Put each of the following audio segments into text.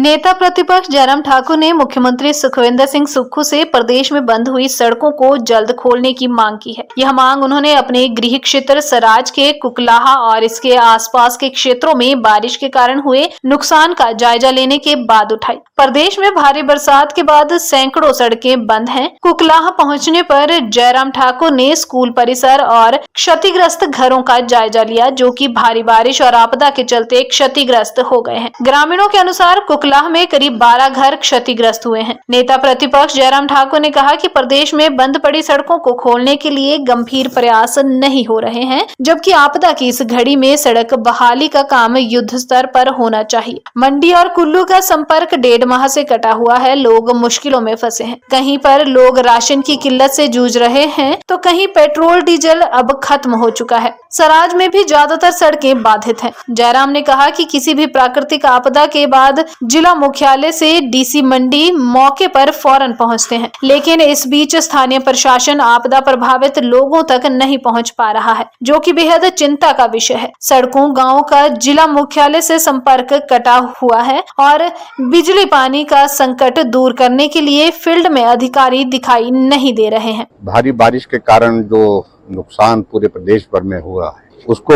नेता प्रतिपक्ष जयराम ठाकुर ने मुख्यमंत्री सुखविंदर सिंह सुक्खू से प्रदेश में बंद हुई सड़कों को जल्द खोलने की मांग की है। यह मांग उन्होंने अपने गृह क्षेत्र सराज के कुकलाहा और इसके आसपास के क्षेत्रों में बारिश के कारण हुए नुकसान का जायजा लेने के बाद उठाई। प्रदेश में भारी बरसात के बाद सैकड़ों सड़कें बंद हैं। कुकलाहा पहुंचने पर जयराम ठाकुर ने स्कूल परिसर और क्षतिग्रस्त घरों का जायजा लिया, जो कि भारी बारिश और आपदा के चलते क्षतिग्रस्त हो गए हैं। ग्रामीणों के अनुसार कुकलाहा में करीब 12 घर क्षतिग्रस्त हुए हैं। नेता प्रतिपक्ष जयराम ठाकुर ने कहा कि प्रदेश में बंद पड़ी सड़कों को खोलने के लिए गंभीर प्रयास नहीं हो रहे हैं, जबकि आपदा की इस घड़ी में सड़क बहाली का काम युद्ध स्तर पर होना चाहिए। मंडी और कुल्लू का संपर्क 1.5 माह से कटा हुआ है। लोग मुश्किलों में फंसे हैं। कहीं पर लोग राशन की किल्लत से जूझ रहे हैं, तो कहीं पेट्रोल डीजल अब खत्म हो चुका है। सराज में भी ज्यादातर सड़कें बाधित हैं। जयराम ने कहा कि किसी भी प्राकृतिक आपदा के बाद जिला मुख्यालय से डीसी मंडी मौके पर फौरन पहुंचते हैं, लेकिन इस बीच स्थानीय प्रशासन आपदा प्रभावित लोगों तक नहीं पहुंच पा रहा है, जो कि बेहद चिंता का विषय है। सड़कों गांव का जिला मुख्यालय से संपर्क कटा हुआ है और बिजली पानी का संकट दूर करने के लिए फील्ड में अधिकारी दिखाई नहीं दे रहे हैं। भारी बारिश के कारण जो नुकसान पूरे प्रदेश भर में हुआ है, उसको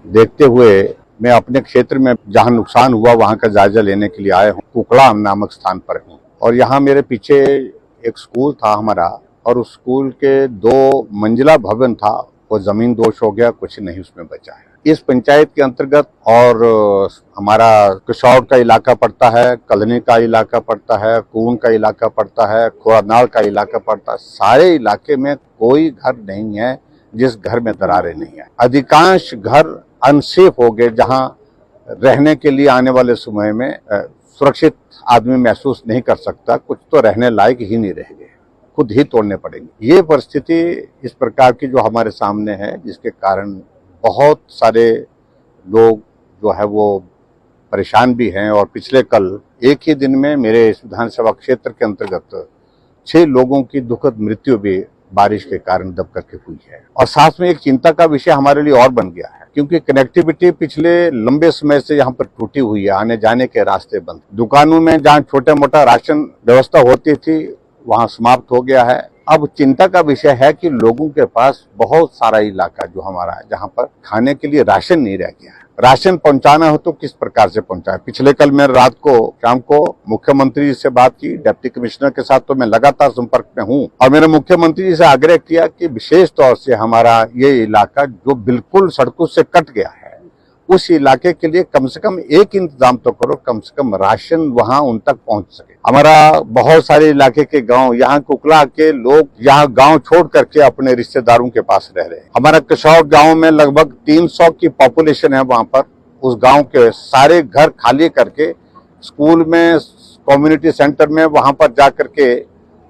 देखते हुए मैं अपने क्षेत्र में जहां नुकसान हुआ वहां का जायजा लेने के लिए आया हूं। कुकला नामक स्थान पर हूं और यहां मेरे पीछे एक स्कूल था हमारा, और उस स्कूल के 2 मंजिला भवन था, वो जमीन दोष हो गया, कुछ नहीं उसमें बचा है। इस पंचायत के अंतर्गत और हमारा कशौर का इलाका पड़ता है, कलनी का इलाका पड़ता है, कून का इलाका पड़ता है, खोरानाल का इलाका पड़ता है। सारे इलाके में कोई घर नहीं है जिस घर में दरारें नहीं है। अधिकांश घर अनसेफ हो गए, जहां रहने के लिए आने वाले समय में सुरक्षित आदमी महसूस नहीं कर सकता। कुछ तो रहने लायक ही नहीं रह गए, खुद ही तोड़ने पड़ेंगे। ये परिस्थिति इस प्रकार की जो हमारे सामने है, जिसके कारण बहुत सारे लोग जो है वो परेशान भी हैं। और पिछले कल एक ही दिन में मेरे इस विधानसभा क्षेत्र के अंतर्गत 6 लोगों की दुखद मृत्यु भी बारिश के कारण दब करके हुई है। और साथ में एक चिंता का विषय हमारे लिए और बन गया है, क्योंकि कनेक्टिविटी पिछले लंबे समय से यहाँ पर टूटी हुई है। आने जाने के रास्ते बंद, दुकानों में जहाँ छोटा मोटा राशन व्यवस्था होती थी वहाँ समाप्त हो गया है। अब चिंता का विषय है कि लोगों के पास बहुत सारा इलाका जो हमारा है, जहाँ पर खाने के लिए राशन नहीं रह गया है। राशन पहुंचाना हो तो किस प्रकार से पहुंचाए। पिछले कल मैं रात को शाम को मुख्यमंत्री जी से बात की, डिप्टी कमिश्नर के साथ तो मैं लगातार संपर्क में हूं, और मैंने मुख्यमंत्री जी से आग्रह किया कि विशेष तौर से हमारा ये इलाका जो बिल्कुल सड़कों से कट गया है, उस इलाके के लिए कम से कम एक इंतजाम तो करो, कम से कम राशन वहां उन तक पहुंच सके। हमारा बहुत सारे इलाके के गांव, यहाँ कुकला के लोग यहाँ गांव छोड़ करके अपने रिश्तेदारों के पास रह रहे हैं। हमारा कशौर गांव में लगभग 300 की पॉपुलेशन है। वहां पर उस गांव के सारे घर खाली करके स्कूल में, कम्युनिटी सेंटर में, वहां पर जा करके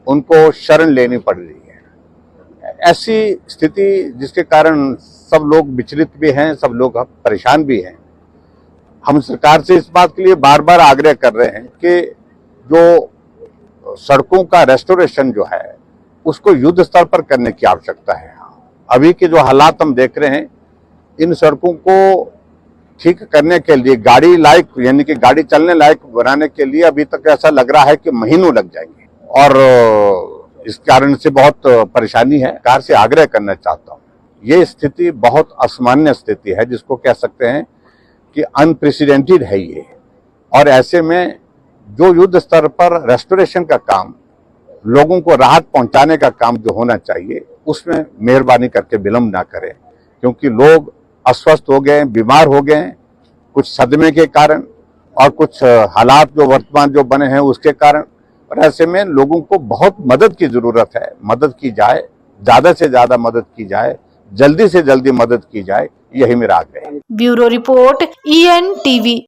उनको शरण लेनी पड़ रही है। ऐसी स्थिति जिसके कारण सब लोग विचलित भी हैं, सब लोग परेशान भी हैं। हम सरकार से इस बात के लिए बार बार आग्रह कर रहे हैं कि जो सड़कों का रेस्टोरेशन जो है उसको युद्ध स्तर पर करने की आवश्यकता है। अभी के जो हालात हम देख रहे हैं, इन सड़कों को ठीक करने के लिए, गाड़ी लायक यानी कि गाड़ी चलने लायक बनाने के लिए अभी तक ऐसा लग रहा है कि महीनों लग जाएंगे, और इस कारण से बहुत परेशानी है। सरकार से आग्रह करना चाहता हूँ, ये स्थिति बहुत असामान्य स्थिति है, जिसको कह सकते हैं कि अनप्रेसिडेंटेड है ये। और ऐसे में जो युद्ध स्तर पर रेस्टोरेशन का काम, लोगों को राहत पहुंचाने का काम जो होना चाहिए, उसमें मेहरबानी करके विलंब ना करें, क्योंकि लोग अस्वस्थ हो गए, बीमार हो गए, कुछ सदमे के कारण और कुछ हालात जो वर्तमान जो बने हैं उसके कारण। और ऐसे में लोगों को बहुत मदद की जरूरत है। मदद की जाए, ज्यादा से ज्यादा मदद की जाए, जल्दी से जल्दी मदद की जाए, यही मेरा आग्रह है। Bureau report ENTV।